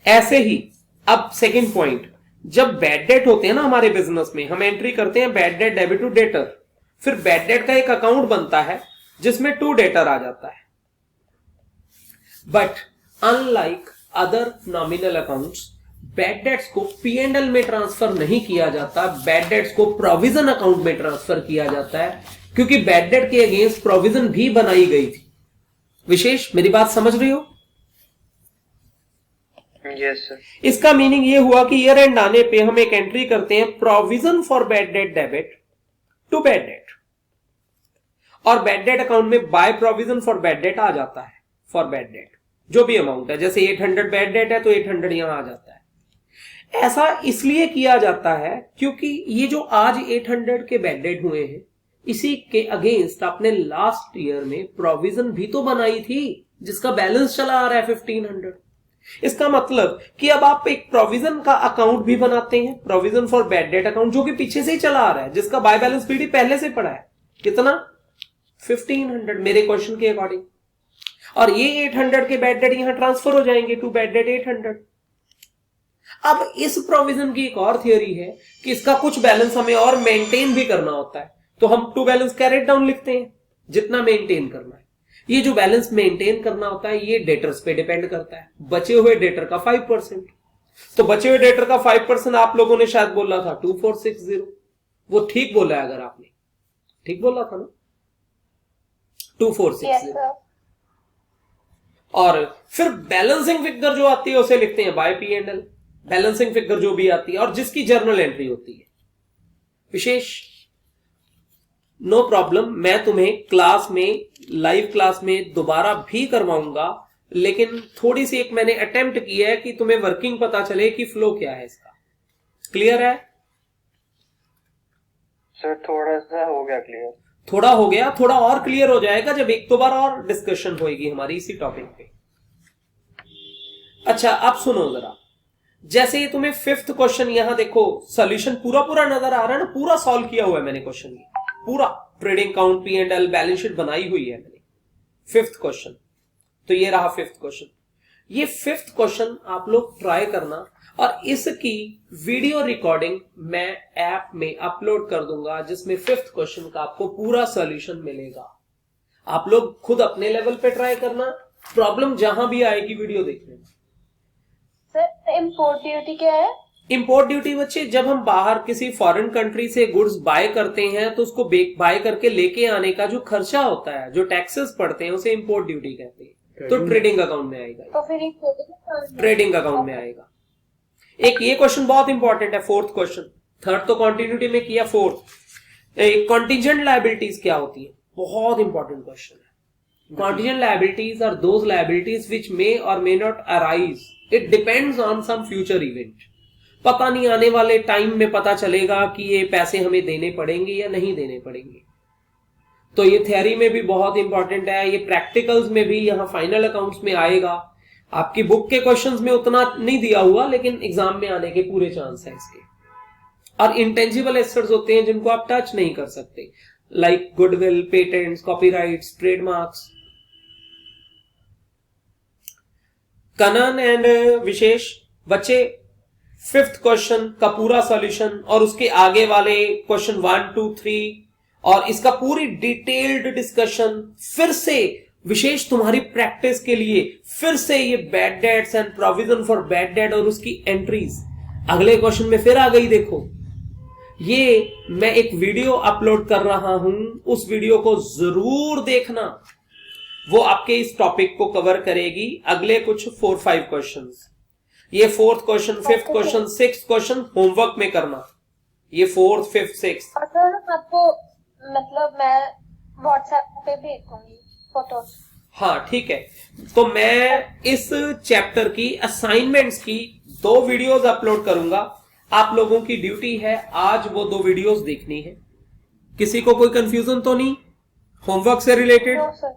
ऐसे ही अब सेकंड पॉइंट, जब बैड डेट होते हैं ना हमारे बिजनेस में, हम एंट्री करते हैं bad debt debit to debtor, फिर बैड डेट का एक अकाउंट बनता है जिसमें टू डेटर आ जाता है। But unlike other nominal accounts, bad debts को P&L में ट्रांसफर नहीं किया जाता, बैड डेट्स को प्रोविजन अकाउंट में ट्रांसफर किया जाता है, क्योंकि बैड डेट के अगेंस्ट प्रोविजन भी बनाई गई थी। विशेष मेरी बात समझ रही हो? Yes sir. इसका मीनिंग ये हुआ कि ईयर एंड आने पे हम एक एंट्री करते हैं provision for bad debt debit to bad debt, और बैड डेट अकाउंट में by provision for bad debt आ जाता है फॉर बैड डेट, जो भी अमाउंट है। जैसे 800 बैड डेट है तो 800 यहां आ जाता है। ऐसा इसलिए किया जाता है क्योंकि ये जो आज 800 के बैड डेट हुए हैं, इसी के अगेंस्ट आपने लास्ट ईयर में प्रोविजन भी तो बनाई थी जिसका बैलेंस चला आ रहा है 1500। इसका मतलब कि अब आप एक प्रोविजन का अकाउंट भी बनाते हैं, provision for bad debt account, जो कि पीछे से ही चला आ रहा है, जिसका बाय बैलेंस पीडी पहले से पड़ा है। कितना? 1500 मेरे क्वेश्चन के अकॉर्डिंग। और ये 800 के बैड डेट यहां ट्रांसफर हो जाएंगे टू बैड डेट 800। अब इस प्रोविजन की एक और थियोरी है कि इसका कुछ बैलेंस हमें और मेंटेन भी करना होता है, तो हम टू बैलेंस कैरेट डाउन लिखते हैं, जितना मेंटेन करना है। ये जो बैलेंस मेंटेन करना होता है ये डेटर्स पे डिपेंड करता है, बचे हुए डेटर का 5%। तो बचे हुए डेटर का 5% आप लोगों ने शायद बोला था 2460। वो ठीक बोला है, अगर आपने ठीक बोला था ना 2460। Yes, sir. और फिर बैलेंसिंग फिगर जो आती है उसे लिखते हैं बाय P&L। बैलेंसिंग फिगर जो भी आती है और जिसकी जर्नल एंट्री होती है। विशेष नो प्रॉब्लम, मैं तुम्हें क्लास में, लाइव क्लास में दोबारा भी करवाऊंगा, लेकिन थोड़ी सी एक मैंने अटेम्प्ट किया है कि तुम्हें वर्किंग पता चले कि फ्लो क्या है इसका। क्लियर है सर? थोड़ा सा हो गया क्लियर। थोड़ा हो गया, थोड़ा और क्लियर हो जाएगा जब एक दो बार और डिस्कशन होगी हमारी इसी टॉपिक पे। अच्छा, अब सुनो जरा, जैसे ये तुम्हें 5th क्वेश्चन यहां देखो, सॉल्यूशन पूरा पूरा नजर आ रहा है ना, पूरा सॉल्व किया हुआ है मैंने क्वेश्चन की, पूरा trading account P&L balance sheet बनाई हुई है मैंने। 5th क्वेश्चन, तो ये रहा 5th क्वेश्चन। ये 5th क्वेश्चन आप लोग ट्राई करना, और इसकी वीडियो रिकॉर्डिंग मैं ऐप में अपलोड कर दूंगा, जिसमें 5th क्वेश्चन का आपको पूरा सॉल्यूशन मिलेगा। आप लोग खुद अपने लेवल पे ट्राई करना, प्रॉब्लम जहां भी आएगी वीडियो देख लेना। सर इम्पोर्ट ड्यूटी क्या है? इंपोर्ट ड्यूटी बच्चे, जब हम बाहर किसी फॉरेन कंट्री से गुड्स बाय करते हैं तो उसको बाय करके लेके आने का जो खर्चा होता है, जो टैक्सेस पड़ते हैं, उसे इंपोर्ट ड्यूटी कहते हैं। तो ट्रेडिंग अकाउंट में आएगा, तो फिर ट्रेडिंग अकाउंट में आएगा। एक ये क्वेश्चन बहुत इंपॉर्टेंट है, 4th क्वेश्चन। 3rd तो कंटिन्यूटी में किया, 4th कॉन्टिजेंट लायबिलिटीज क्या होती है, बहुत इंपॉर्टेंट क्वेश्चन है। Contingent liabilities are those liabilities which may और may not arise, it depends on some future event. पता नहीं आने वाले टाइम में पता चलेगा कि ये पैसे हमें देने पड़ेंगे या नहीं देने पड़ेंगे। तो ये थ्योरी में भी बहुत इंपॉर्टेंट है, ये प्रैक्टिकल्स में भी, यहाँ फाइनल अकाउंट्स में आएगा। आपकी बुक के क्वेश्चंस में उतना नहीं दिया हुआ, लेकिन एग्जाम में आने के पूरे चांस है इसके। और इंटेंजिबल एसेट्स होते हैं जिनको आप टच नहीं कर सकते, like goodwill, patents, copyrights, trademarks. Kanan and Vishesh बच्चे, 5th क्वेश्चन का पूरा सॉल्यूशन और उसके आगे वाले क्वेश्चन 1, 2, 3 और इसका पूरी डिटेल्ड डिस्कशन फिर से विशेष तुम्हारी प्रैक्टिस के लिए, फिर से ये bad debts and provision for bad debt और उसकी एंट्रीज अगले क्वेश्चन में फिर आ गई। देखो, ये मैं एक वीडियो अपलोड कर रहा हूं, उस वीडियो को जरूर देखना, वो आपके इस टॉपिक को कवर करेगी। अगले कुछ 4-5 क्वेश्चंस, ये 4th question, 5th question, 6th question homework में करना, ये 4th, 5th, 6th। और सर आपको मतलब मैं व्हाट्सएप पे भेज दूंगी फोटोज। हाँ ठीक है, तो मैं इस चैप्टर की असाइनमेंट्स की 2 वीडियोस अपलोड करूंगा। आप लोगों की ड्यूटी है आज वो 2 वीडियोस देखनी है। किसी को कोई कंफ्यूजन तो नहीं होमवर्क से रिलेटेड? No sir.